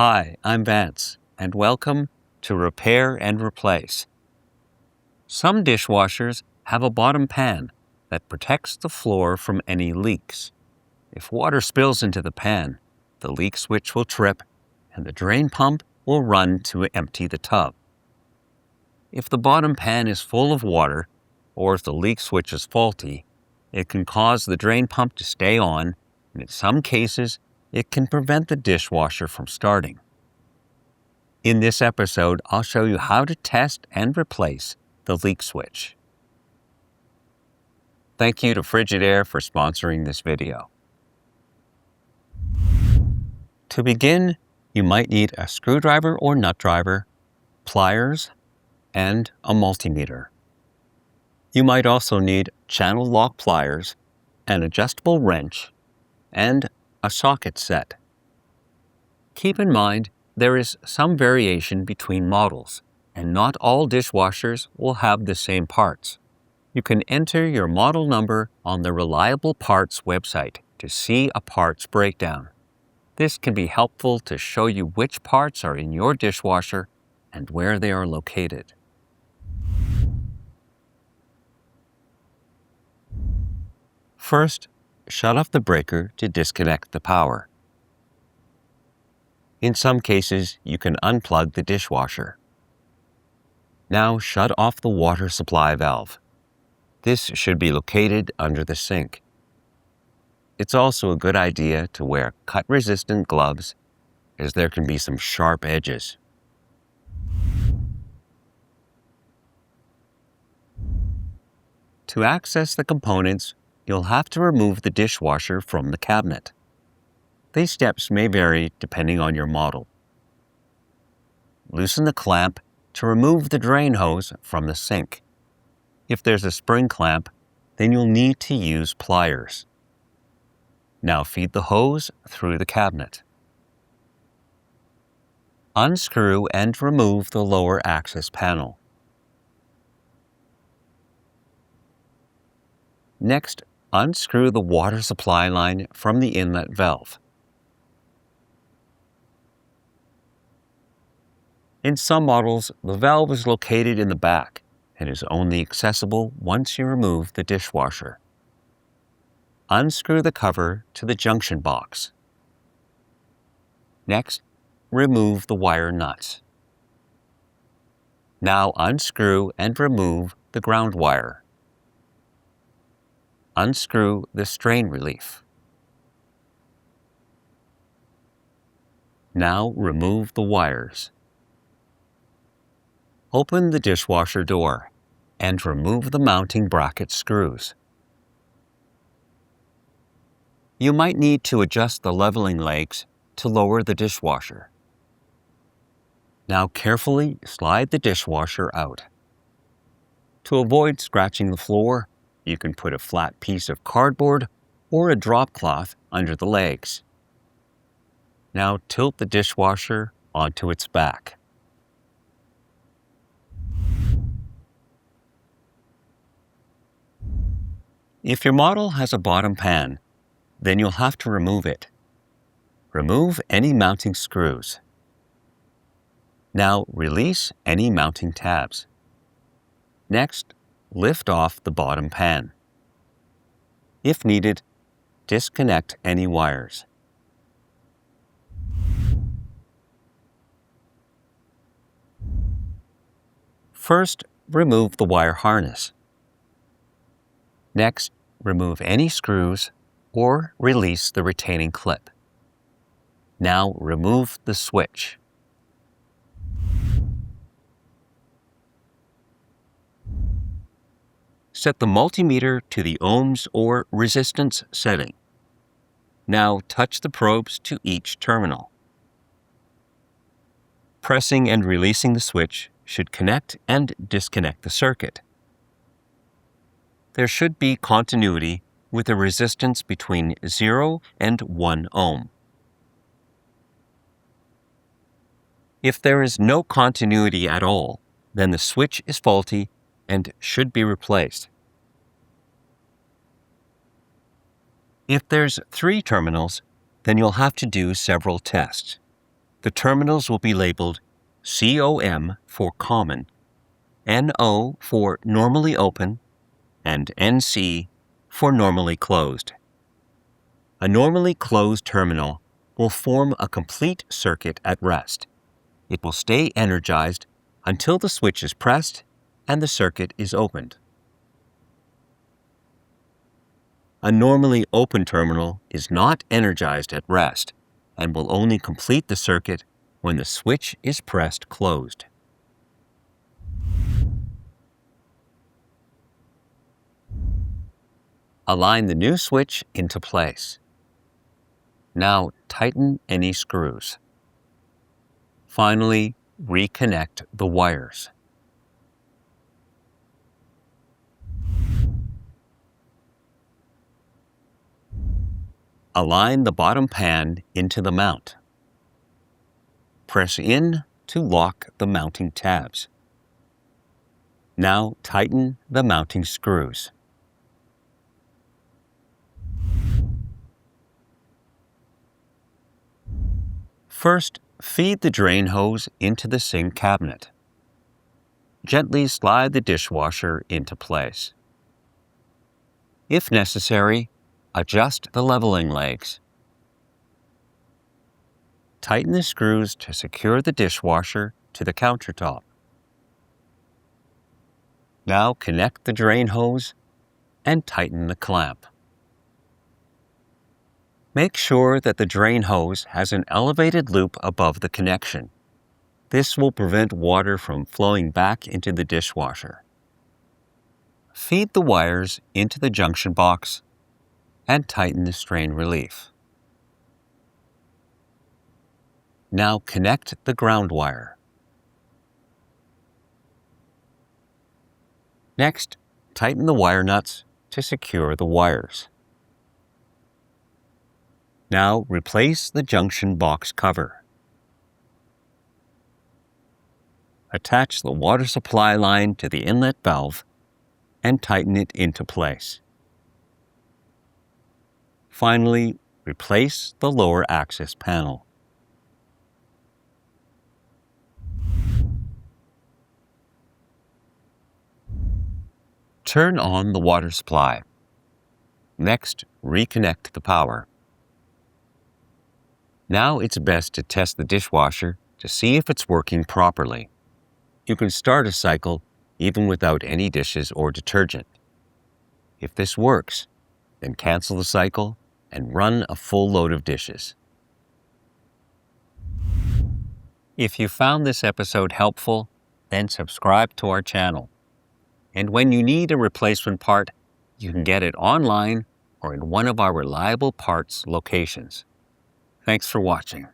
Hi, I'm Vance, and welcome to Repair and Replace. Some dishwashers have a bottom pan that protects the floor from any leaks. If water spills into the pan, the leak switch will trip and the drain pump will run to empty the tub. If the bottom pan is full of water, or if the leak switch is faulty, it can cause the drain pump to stay on, and in some cases, it can prevent the dishwasher from starting. In this episode, I'll show you how to test and replace the leak switch. Thank you to Frigidaire for sponsoring this video. To begin, you might need a screwdriver or nut driver, pliers, and a multimeter. You might also need channel lock pliers, an adjustable wrench, and a socket set. Keep in mind, there is some variation between models, and not all dishwashers will have the same parts. You can enter your model number on the Reliable Parts website to see a parts breakdown. This can be helpful to show you which parts are in your dishwasher and where they are located. First, shut off the breaker to disconnect the power. In some cases, you can unplug the dishwasher. Now shut off the water supply valve. This should be located under the sink. It's also a good idea to wear cut-resistant gloves, as there can be some sharp edges. To access the components, you'll have to remove the dishwasher from the cabinet. These steps may vary depending on your model. Loosen the clamp to remove the drain hose from the sink. If there's a spring clamp, then you'll need to use pliers. Now feed the hose through the cabinet. Unscrew and remove the lower access panel. Next, unscrew the water supply line from the inlet valve. In some models, the valve is located in the back and is only accessible once you remove the dishwasher. Unscrew the cover to the junction box. Next, remove the wire nuts. Now unscrew and remove the ground wire. Unscrew the strain relief. Now remove the wires. Open the dishwasher door and remove the mounting bracket screws. You might need to adjust the leveling legs to lower the dishwasher. Now carefully slide the dishwasher out. To avoid scratching the floor, you can put a flat piece of cardboard or a drop cloth under the legs. Now tilt the dishwasher onto its back. If your model has a bottom pan, then you'll have to remove it. Remove any mounting screws. Now release any mounting tabs. Next, lift off the bottom pan. If needed, disconnect any wires. First, remove the wire harness. Next, remove any screws or release the retaining clip. Now remove the switch. Set the multimeter to the ohms or resistance setting. Now touch the probes to each terminal. Pressing and releasing the switch should connect and disconnect the circuit. There should be continuity with a resistance between 0 and 1 ohm. If there is no continuity at all, then the switch is faulty and should be replaced. If there's 3 terminals, then you'll have to do several tests. The terminals will be labeled COM for common, NO for normally open, and NC for normally closed. A normally closed terminal will form a complete circuit at rest. It will stay energized until the switch is pressed and the circuit is opened. A normally open terminal is not energized at rest and will only complete the circuit when the switch is pressed closed. Align the new switch into place. Now tighten any screws. Finally, reconnect the wires. Align the bottom pan into the mount. Press in to lock the mounting tabs. Now tighten the mounting screws. First, feed the drain hose into the sink cabinet. Gently slide the dishwasher into place. If necessary, adjust the leveling legs. Tighten the screws to secure the dishwasher to the countertop. Now connect the drain hose and tighten the clamp. Make sure that the drain hose has an elevated loop above the connection. This will prevent water from flowing back into the dishwasher. Feed the wires into the junction box and tighten the strain relief. Now connect the ground wire. Next, tighten the wire nuts to secure the wires. Now replace the junction box cover. Attach the water supply line to the inlet valve and tighten it into place. Finally, replace the lower access panel. Turn on the water supply. Next, reconnect the power. Now it's best to test the dishwasher to see if it's working properly. You can start a cycle even without any dishes or detergent. If this works, then cancel the cycle and run a full load of dishes. If you found this episode helpful, then subscribe to our channel. And when you need a replacement part, you can get it online or in one of our reliable parts locations. Thanks for watching.